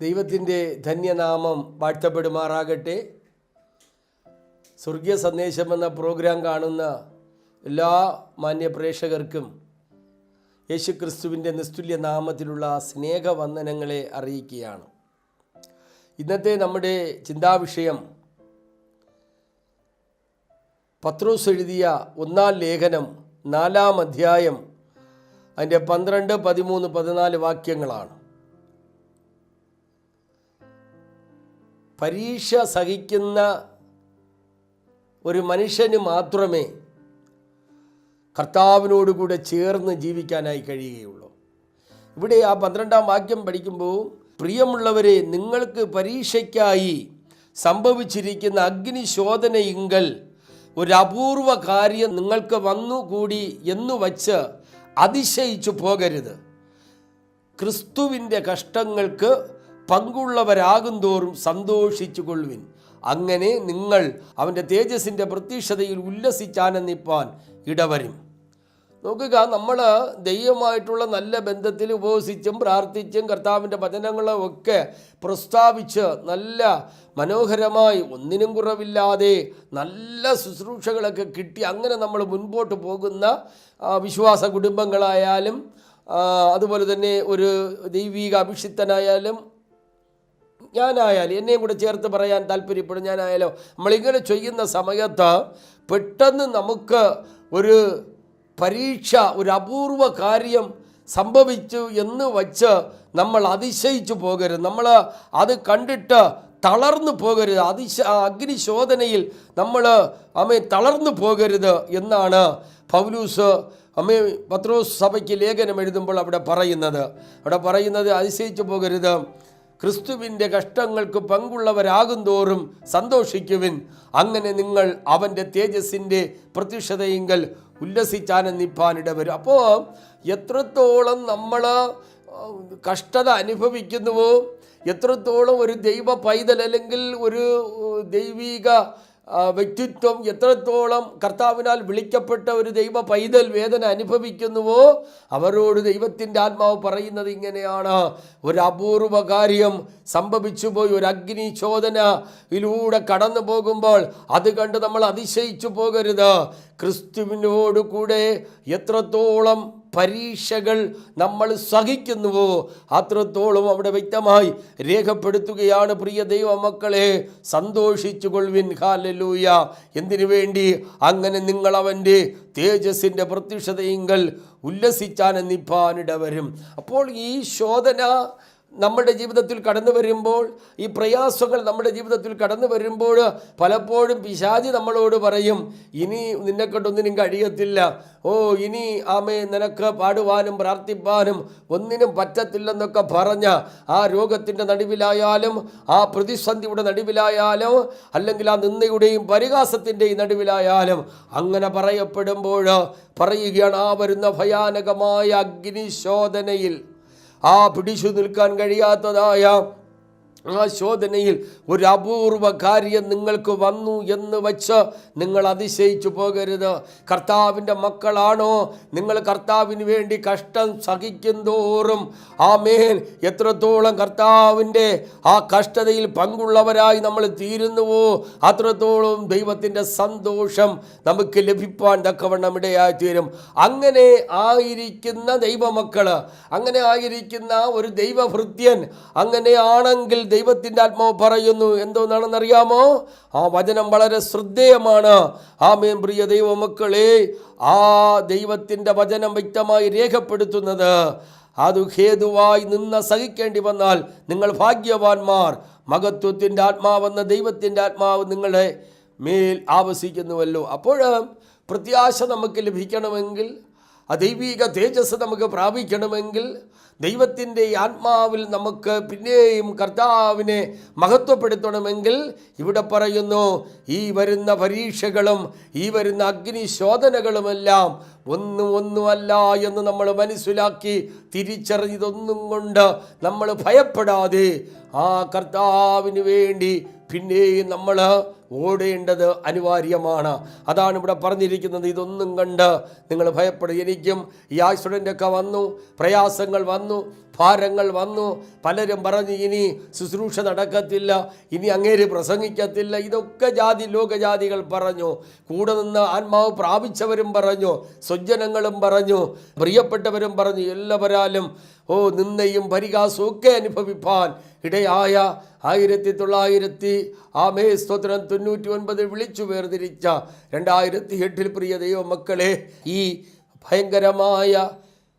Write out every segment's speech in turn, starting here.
ദൈവത്തിൻ്റെ ധന്യനാമം വാഴ്ത്തപ്പെടുമാറാകട്ടെ. സ്വർഗീയ സന്ദേശം എന്ന പ്രോഗ്രാം കാണുന്ന എല്ലാ മാന്യ പ്രേക്ഷകർക്കും യേശുക്രിസ്തുവിൻ്റെ നിസ്തുല്യ നാമത്തിലുള്ള സ്നേഹവന്ദനങ്ങളെ അറിയിക്കുകയാണ്. ഇന്നത്തെ നമ്മുടെ ചിന്താവിഷയം പത്രോസ് എഴുതിയ 1-ാം ലേഖനം 4-ാം അധ്യായം അതിൻ്റെ 12, 13, 14 വാക്യങ്ങളാണ്. പരീക്ഷ സഹിക്കുന്ന ഒരു മനുഷ്യന് മാത്രമേ കർത്താവിനോടുകൂടെ ചേർന്ന് ജീവിക്കാനായി കഴിയുകയുള്ളൂ. ഇവിടെ ആ 12-ാം വാക്യം പഠിക്കുമ്പോൾ, പ്രിയമുള്ളവരെ, നിങ്ങൾക്ക് പരീക്ഷയ്ക്കായി സംഭവിച്ചിരിക്കുന്ന അഗ്നിശോധനയിങ്കൽ ഒരു അപൂർവ കാര്യം നിങ്ങൾക്ക് വന്നുകൂടി എന്നു വച്ച് അതിശയിച്ചു പോകരുത്. ക്രിസ്തുവിൻ്റെ കഷ്ടങ്ങൾക്ക് പങ്കുള്ളവരാകും തോറും സന്തോഷിച്ചു കൊള്ളുവിൻ. അങ്ങനെ നിങ്ങൾ അവൻ്റെ തേജസ്സിൻ്റെ പ്രത്യക്ഷതയിൽ ഉല്ലസിച്ചാനന്ദിപ്പാൻ ഇടവരും. നോക്കുക, നമ്മൾ ദൈവമായിട്ടുള്ള നല്ല ബന്ധത്തിൽ ഉപവസിച്ചും പ്രാർത്ഥിച്ചും കർത്താവിൻ്റെ വചനങ്ങളും ഒക്കെ പ്രസ്താവിച്ച് നല്ല മനോഹരമായി ഒന്നിനും കുറവില്ലാതെ നല്ല ശുശ്രൂഷകളൊക്കെ കിട്ടി അങ്ങനെ നമ്മൾ മുൻപോട്ട് പോകുന്ന വിശ്വാസ കുടുംബങ്ങളായാലും അതുപോലെ തന്നെ ഒരു ദൈവിക അഭിഷിക്തനായാലും ഞാനായാലും, എന്നെയും കൂടെ ചേർത്ത് പറയാൻ താല്പര്യപ്പെടും, ഞാനായാലോ, നമ്മളിങ്ങനെ ചെയ്യുന്ന സമയത്ത് പെട്ടെന്ന് നമുക്ക് ഒരു പരീക്ഷ, ഒരു അപൂർവ കാര്യം സംഭവിച്ചു എന്ന് വച്ച് നമ്മൾ അതിശയിച്ചു പോകരുത്. നമ്മൾ അത് കണ്ടിട്ട് തളർന്നു പോകരുത്. അഗ്നിശോധനയിൽ നമ്മൾ തളർന്നു പോകരുത് എന്നാണ് പൗലൂസ് പത്രോസ് സഭയ്ക്ക് ലേഖനം എഴുതുമ്പോൾ അവിടെ പറയുന്നത് അതിശയിച്ചു പോകരുത്. ക്രിസ്തുവിൻ്റെ കഷ്ടങ്ങൾക്ക് പങ്കുള്ളവരാകും തോറും സന്തോഷിക്കുവിൻ. അങ്ങനെ നിങ്ങൾ അവൻ്റെ തേജസ്സിൻ്റെ പ്രത്യക്ഷതയെങ്കിൽ ഉല്ലസിച്ചാനന്ദിപ്പാനിടവരും. അപ്പോൾ എത്രത്തോളം നമ്മൾ കഷ്ടത അനുഭവിക്കുന്നുവോ, എത്രത്തോളം ഒരു ദൈവ പൈതൽ അല്ലെങ്കിൽ ഒരു ദൈവിക വ്യക്തിത്വം, എത്രത്തോളം കർത്താവിനാൽ വിളിക്കപ്പെട്ട ഒരു ദൈവ പൈതൽ വേദന അനുഭവിക്കുന്നുവോ അവരോട് ദൈവത്തിൻ്റെ ആത്മാവ് പറയുന്നത് ഇങ്ങനെയാണ്: ഒരു അപൂർവ കാര്യം സംഭവിച്ചു പോയി, ഒരു അഗ്നിശോധനയിലൂടെ കടന്നു പോകുമ്പോൾ അത് കണ്ട് നമ്മൾ അതിശയിച്ചു പോകരുത്. ക്രിസ്തുവിനോട് കൂടെ എത്രത്തോളം പരീക്ഷകൾ നമ്മൾ സഹിക്കുന്നുവോ അത്രത്തോളം അവിടെ വ്യക്തമായി രേഖപ്പെടുത്തുകയാണ്. പ്രിയ ദൈവമക്കളെ, സന്തോഷിച്ചു കൊള്ളുവിൻ. ഹല്ലേലൂയ. എന്തിനു വേണ്ടി? അങ്ങനെ നിങ്ങൾ അവൻ്റെ തേജസ്സിൻ്റെ പ്രത്യക്ഷതയെങ്കിൽ ഉല്ലസിച്ചാനന്ദിപ്പാനിടവരും. അപ്പോൾ ഈ ശോധന നമ്മുടെ ജീവിതത്തിൽ കടന്നു വരുമ്പോൾ, ഈ പ്രയാസങ്ങൾ നമ്മുടെ ജീവിതത്തിൽ കടന്നു വരുമ്പോൾ പലപ്പോഴും പിശാചി നമ്മളോട് പറയും, ഇനി നിന്നെക്കൊണ്ടൊന്നിനും കഴിയത്തില്ല, ഇനി നിനക്ക് പാടുവാനും പ്രാർത്ഥിപ്പാനും ഒന്നിനും പറ്റത്തില്ലെന്നൊക്കെ പറഞ്ഞ ആ രോഗത്തിൻ്റെ നടുവിലായാലും ആ പ്രതിസന്ധിയുടെ നടുവിലായാലും അല്ലെങ്കിൽ ആ നിന്ദയുടെയും പരിഹാസത്തിൻ്റെയും നടുവിലായാലും അങ്ങനെ പറയപ്പെടുമ്പോൾ പറയുകയാണ്, ആ വരുന്ന ഭയാനകമായ അഗ്നിശോധനയിൽ, ആ പിടിച്ചു നിൽക്കാൻ കഴിയാത്തതായ ആ ശോധനയിൽ ഒരു അപൂർവ കാര്യം നിങ്ങൾക്ക് വന്നു എന്ന് വച്ച് നിങ്ങൾ അതിശയിച്ചു പോകരുത്. കർത്താവിൻ്റെ മക്കളാണോ നിങ്ങൾ? കർത്താവിന് വേണ്ടി കഷ്ടം സഹിക്കുന്തോറും എത്രത്തോളം കർത്താവിൻ്റെ ആ കഷ്ടതയിൽ പങ്കുള്ളവരായി നമ്മൾ തീരുന്നുവോ അത്രത്തോളം ദൈവത്തിൻ്റെ സന്തോഷം നമുക്ക് ലഭിപ്പാൻ തക്കവണ്ണം ഇടയായി തീരും. അങ്ങനെ ആയിരിക്കുന്ന ദൈവമക്കൾ, അങ്ങനെ ആയിരിക്കുന്ന ഒരു ദൈവഭൃത്യൻ, അങ്ങനെയാണെങ്കിൽ ദൈവത്തിൻ്റെ ആത്മാവ് പറയുന്നു എന്തോന്നാണെന്നറിയാമോ? ആ വചനം വളരെ ശ്രദ്ധേയമാണ്. ആമേൻ. പ്രിയ ദൈവമക്കളെ, ആ ദൈവത്തിൻ്റെ വചനം വ്യക്തമായി രേഖപ്പെടുത്തുന്നത്, അത് ഹേതുവായി നിന്ന് സഹിക്കേണ്ടി വന്നാൽ നിങ്ങൾ ഭാഗ്യവാന്മാർ. മഹത്വത്തിൻ്റെ ആത്മാവെന്ന ദൈവത്തിൻ്റെ ആത്മാവ് നിങ്ങളെ മേൽ ആവസിക്കുന്നുവല്ലോ. അപ്പോൾ പ്രത്യാശ നമുക്ക് ലഭിക്കണമെങ്കിൽ, ദൈവിക തേജസ് നമുക്ക് പ്രാപിക്കണമെങ്കിൽ, ദൈവത്തിൻ്റെ ആത്മാവിൽ നമുക്ക് പിന്നെയും കർത്താവിനെ മഹത്വപ്പെടുത്തണമെങ്കിൽ, ഇവിടെ പറയുന്നു, ഈ വരുന്ന പരീക്ഷകളും ഈ വരുന്ന അഗ്നിശോധനകളുമെല്ലാം ഒന്നുമല്ല എന്ന് നമ്മൾ മനസ്സിലാക്കി തിരിച്ചറിഞ്ഞതൊന്നും കൊണ്ട് നമ്മൾ ഭയപ്പെടാതെ ആ കർത്താവിന് വേണ്ടി പിന്നെയും നമ്മൾ ഓടേണ്ടത് അനിവാര്യമാണ്. അതാണ് ഇവിടെ പറഞ്ഞിരിക്കുന്നത്. ഇതൊന്നും കണ്ട് നിങ്ങൾ ഭയപ്പെടും. എനിക്കും ഈ ആക്സിഡൻ്റൊക്കെ വന്നു, പ്രയാസങ്ങൾ വന്നു, ഭാരങ്ങൾ വന്നു. പലരും പറഞ്ഞു ഇനി ശുശ്രൂഷ നടക്കത്തില്ല, ഇനി അങ്ങേര് പ്രസംഗിക്കത്തില്ല. ഇതൊക്കെ ലോകജാതികൾ പറഞ്ഞു. കൂടെ നിന്ന് ആത്മാവ് പ്രാപിച്ചവരും പറഞ്ഞു, സ്വജനങ്ങളും പറഞ്ഞു, പ്രിയപ്പെട്ടവരും പറഞ്ഞു. എല്ലാവരാലും നിന്ദയും പരിഹാസവും ഒക്കെ അനുഭവിപ്പാൻ ഇടയായ 1999 വിളിച്ചു വേർതിരിച്ച 2008 പ്രിയ ദൈവമക്കളെ, ഈ ഭയങ്കരമായ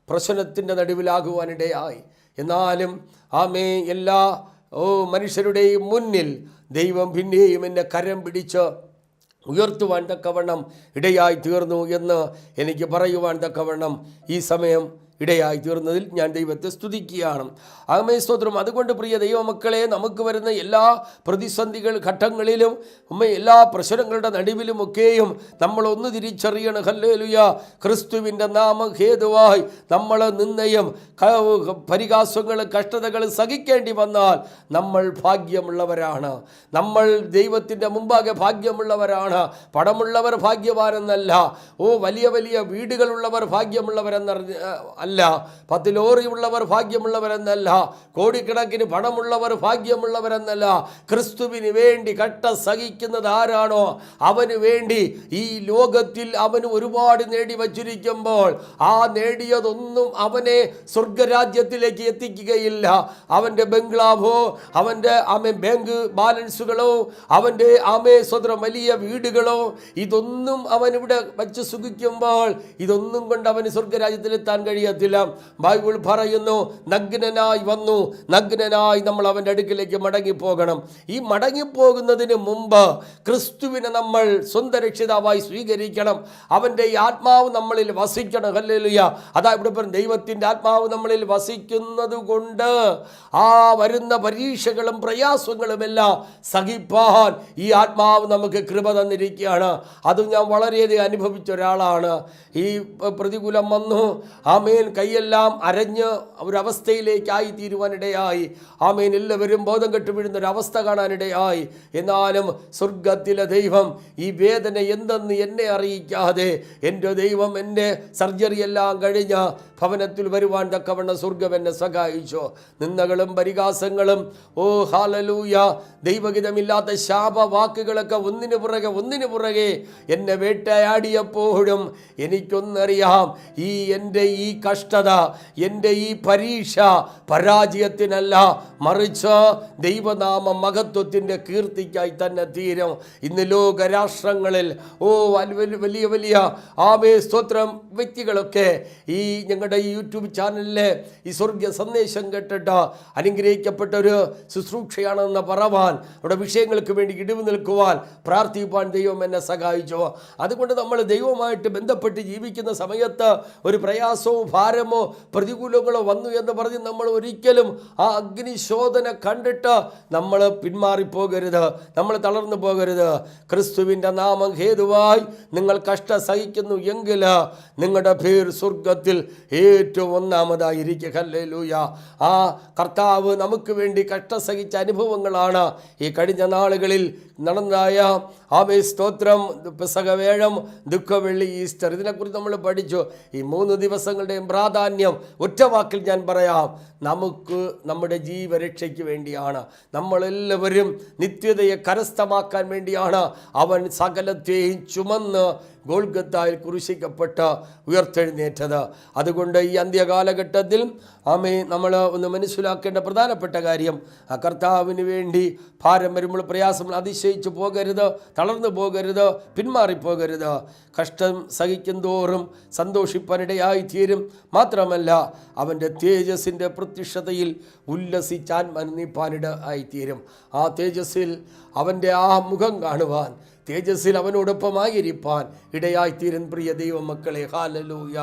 പ്രശ്നത്തിൻ്റെ നടുവിലാകുവാനിടയായി. എന്നാലും എല്ലാ മനുഷ്യരുടെയും മുന്നിൽ ദൈവം പിന്നെയും എന്നെ കരം പിടിച്ച് ഉയർത്തുവാൻ തക്കവണ്ണം ഇടയായി തീർന്നു എന്ന് എനിക്ക് പറയുവാൻ തക്കവണ്ണം ഈ സമയം ഇടയായി തീർന്നതിൽ ഞാൻ ദൈവത്തെ സ്തുതിക്കുകയാണ്. ആമേൻ, സ്തോത്രം. അതുകൊണ്ട് പ്രിയ ദൈവമക്കളെ, നമുക്ക് വരുന്ന എല്ലാ പ്രതിസന്ധികൾ ഘട്ടങ്ങളിലും എല്ലാ പ്രശ്നങ്ങളുടെ നടുവിലുമൊക്കെയും നമ്മളൊന്ന് തിരിച്ചറിയണം. ഹല്ലേലൂയ. ക്രിസ്തുവിൻ്റെ നാമം ഹേതുവായി നമ്മൾ നിന്ദയും പരിഹാസങ്ങളും കഷ്ടതകൾ സഹിക്കേണ്ടി വന്നാൽ നമ്മൾ ഭാഗ്യമുള്ളവരാണ്. നമ്മൾ ദൈവത്തിൻ്റെ മുമ്പാകെ ഭാഗ്യമുള്ളവരാണ്. പണമുള്ളവർ ഭാഗ്യവാനെന്നല്ല, വലിയ വലിയ വീടുകളുള്ളവർ ഭാഗ്യമുള്ളവരെന്നറിഞ്ഞ അല്ല, 10 ലോറിയുള്ളവർ ഭാഗ്യമുള്ളവരെന്നല്ല, കോടിക്കണക്കിന് പണമുള്ളവർ ഭാഗ്യമുള്ളവരെന്നല്ല. ക്രിസ്തുവിന് വേണ്ടി കട്ട സഹിക്കുന്നത് ആരാണോ അവന് വേണ്ടി ഈ ലോകത്തിൽ അവന് ഒരുപാട് നേടി വച്ചിരിക്കുമ്പോൾ ആ നേടിയതൊന്നും അവനെ സ്വർഗരാജ്യത്തിലേക്ക് എത്തിക്കുകയില്ല. അവൻ്റെ ബംഗ്ലാവോ, അവൻ്റെ ബാങ്ക് ബാലൻസുകളോ, അവൻ്റെ സ്വന്തം വലിയ വീടുകളോ, ഇതൊന്നും അവനിവിടെ വച്ച് സുഖിക്കുമ്പോൾ ഇതൊന്നും കൊണ്ട് അവന് സ്വർഗരാജ്യത്തിലെത്താൻ കഴിയത്തില്ല. ബൈബിൾ പറയുന്നു, നഗ്നനായി വന്നു, നഗ്നനായി നമ്മൾ അവൻ്റെ അടുക്കിലേക്ക് മടങ്ങിപ്പോകണം. ഈ മടങ്ങിപ്പോകുന്നതിന് മുമ്പ് ക്രിസ്തുവിനെ നമ്മൾ സ്വന്തം രക്ഷിതാവായി സ്വീകരിക്കണം. അവൻ്റെ ഈ ആത്മാവ് നമ്മളിൽ വസിക്കണം. ഹല്ലേലൂയ. അതാ ഇവിടെ പറഞ്ഞ ദൈവത്തിൻ്റെ ആത്മാവ് നമ്മളിൽ വസിക്കുന്നത് കൊണ്ട് ആ വരുന്ന പരീക്ഷകളും പ്രയാസങ്ങളുമെല്ലാം സഹിപ്പാൻ ഈ ആത്മാവ് നമുക്ക് കൃപ തന്നിരിക്കുകയാണ്. അതും ഞാൻ വളരെയധികം അനുഭവിച്ച ഒരാളാണ്. ഈ പ്രതികൂലം വന്നു, ആമേൻ, കൈയെല്ലാം അരഞ്ഞ് ഒരവസ്ഥയിലേക്കായി തീരുവാനിടയായി. ആമേൻ, എല്ലാവരും ബോധം കെട്ടു വീഴുന്നൊരവസ്ഥ കാണാനിടയായി. എന്നാലും സ്വർഗത്തിലെ ദൈവം ഈ വേദന എന്തെന്ന് എന്നെ അറിയിക്കാതെ എൻ്റെ ദൈവം എൻ്റെ സർജറി എല്ലാം കഴിഞ്ഞ ഭവനത്തിൽ വരുവാൻ തക്കവണ്ണം സ്വർഗം എന്നെ സഹായിച്ചു. നിന്ദകളും പരിഹാസങ്ങളും ഹല്ലേലൂയ, ദൈവഹിതമില്ലാത്ത ശാപവാക്കുകളൊക്കെ ഒന്നിനു പുറകെ എന്നെ വേട്ടയാടിയപ്പോഴും എനിക്കൊന്നറിയാം, എൻ്റെ ഈ കഷ്ടത, എൻ്റെ ഈ പരീക്ഷ പരാജയത്തിനല്ല, മറിച്ച് ദൈവനാമ മഹത്വത്തിൻ്റെ കീർത്തിക്കായി തന്നെ തീരും. ഇന്ന് ലോകരാഷ്ട്രങ്ങളിൽ വലിയ വലിയ സ്തോത്രം വ്യക്തികളൊക്കെ ഈ ഞങ്ങളുടെ ഈ യൂട്യൂബ് ചാനലിലെ ഈ സ്വർഗീയ സന്ദേശം കേട്ടിട്ട് അനുഗ്രഹിക്കപ്പെട്ട ഒരു ശുശ്രൂഷയാണെന്ന് പറവാൻ, അവിടെ വിഷയങ്ങൾക്ക് വേണ്ടി ഇടിവ് നിൽക്കുവാൻ, പ്രാർത്ഥിപ്പാൻ ദൈവം എന്നെ സഹായിച്ചു. അതുകൊണ്ട് നമ്മൾ ദൈവവുമായിട്ട് ബന്ധപ്പെട്ട് ജീവിക്കുന്ന സമയത്ത് ഒരു പ്രയാസമോ ഭാരമോ പ്രതികൂലങ്ങളോ വന്നു എന്ന് പറഞ്ഞ് നമ്മൾ ഒരിക്കലും ആ അഗ്നിശോധന കണ്ടിട്ട് നമ്മൾ പിന്മാറിപ്പോകരുത്, നമ്മൾ തളർന്നു പോകരുത്. ക്രിസ്തുവിൻ്റെ നാമം ഹേതുവായി നിങ്ങൾ കഷ്ട സഹിക്കുന്നു എങ്കിൽ നിങ്ങളുടെ പേര് സ്വർഗത്തിൽ ഏറ്റവും ഒന്നാമതായിരിക്കും. ഹല്ലേലൂയ. ആ കർത്താവ് നമുക്ക് വേണ്ടി കഷ്ട സഹിച്ച അനുഭവങ്ങളാണ് ഈ കഴിഞ്ഞ നാളുകളിൽ നടന്നതായ സ്തോത്രം, പെസഹവേഴം, ദുഃഖവെള്ളി, ഈസ്റ്റർ. ഇതിനെക്കുറിച്ച് നമ്മൾ പഠിച്ചു. ഈ 3 ദിവസങ്ങളുടെയും പ്രാധാന്യം ഒറ്റ വാക്കിൽ ഞാൻ പറയാം, നമുക്ക് നമ്മുടെ ജീവരക്ഷയ്ക്ക് വേണ്ടിയാണ്. നമ്മളെല്ലാവരും നിത്യതയെ കരസ്ഥമാക്കാൻ വേണ്ടിയാണ് അവൻ സകലത്തെയും ചുമന്ന് ഗോൽഗത്തായിൽ കുരിശിക്കപ്പെട്ട് ഉയർത്തെഴുന്നേറ്റത്. അതുകൊണ്ട് ഈ അന്ത്യകാലഘട്ടത്തിൽ നമ്മൾ ഒന്ന് മനസ്സിലാക്കേണ്ട പ്രധാനപ്പെട്ട കാര്യം, ആ കർത്താവിന് വേണ്ടി ഭാരം വരുമ്പോൾ പ്രയാസങ്ങൾ അതിശയിച്ചു പോകരുത്, തളർന്നു പോകരുത്, പിന്മാറിപ്പോകരുത്. കഷ്ടം സഹിക്കും തോറും സന്തോഷിപ്പാനിടയായി തീരും. മാത്രമല്ല അവൻ്റെ തേജസ്സിൻ്റെ പ്രത്യക്ഷതയിൽ ഉല്ലസിച്ചാൻ മന്നിപ്പാനിട ആയിത്തീരും. ആ തേജസ്സിൽ അവൻ്റെ ആ മുഖം കാണുവാൻ, തേജസ്സിൽ അവനോടൊപ്പമായിരിക്കാൻ ഇടയായിത്തീരൻ പ്രിയ ദൈവമക്കളെ. ഹല്ലേലൂയ.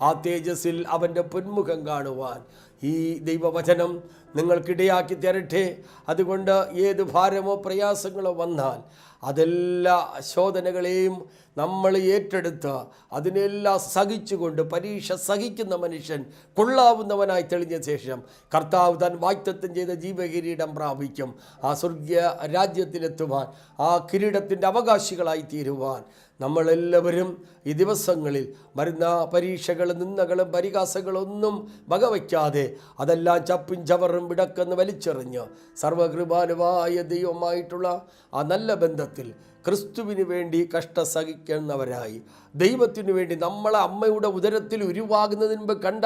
ആ തേജസ്സിൽ അവൻ്റെ പൊന്മുഖം കാണുവാൻ ഈ ദൈവവചനം നിങ്ങൾക്കിടയാക്കി തരട്ടെ. അതുകൊണ്ട് ഏത് ഭാരമോ പ്രയാസങ്ങളോ വന്നാൽ അതെല്ലാ ശോധനകളെയും നമ്മൾ ഏറ്റെടുത്ത് അതിനെല്ലാം സഹിച്ചുകൊണ്ട്, പരീക്ഷ സഹിക്കുന്ന മനുഷ്യൻ കൊള്ളാവുന്നവനായി തെളിഞ്ഞ ശേഷം കർത്താവ് താൻ വാഗ്ദത്തം ചെയ്ത ജീവകിരീടം പ്രാപിക്കും. ആ സ്വർഗീയ രാജ്യത്തിലെത്തുവാൻ, ആ കിരീടത്തിൻ്റെ അവകാശികളായി തീരുവാൻ നമ്മളെല്ലാവരും ഈ ദിവസങ്ങളിൽ വരുന്ന പരീക്ഷകളും നിന്ദകളും പരിഹാസങ്ങളൊന്നും വകവയ്ക്കാതെ അതെല്ലാം ചപ്പും ചവറും വിടക്കെന്ന് വലിച്ചെറിഞ്ഞ് സർവകൃപാലുവായ ദൈവമായിട്ടുള്ള ആ നല്ല ബന്ധത്തിൽ ക്രിസ്തുവിന് വേണ്ടി കഷ്ട സഹിക്കുന്നവരായി ദൈവത്തിനു വേണ്ടി നമ്മളെ അമ്മയുടെ ഉദരത്തിൽ ഉരുവാകുന്നതിന് മുമ്പ് കണ്ട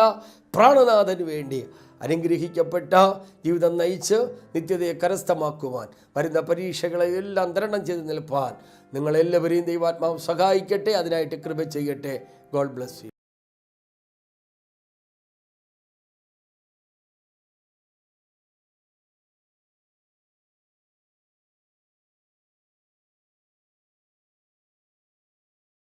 പ്രാണനാഥന് വേണ്ടി അനുഗ്രഹിക്കപ്പെട്ട ജീവിതം നയിച്ച് നിത്യതയെ കരസ്ഥമാക്കുവാൻ വരുന്ന പരീക്ഷകളെ എല്ലാം തരണം ചെയ്ത് നിൽപ്പാൻ നിങ്ങളെല്ലാവരെയും ദൈവാത്മാവ് സഹായിക്കട്ടെ. അതിനായിട്ട് കൃപ ചെയ്യട്ടെ. God bless you.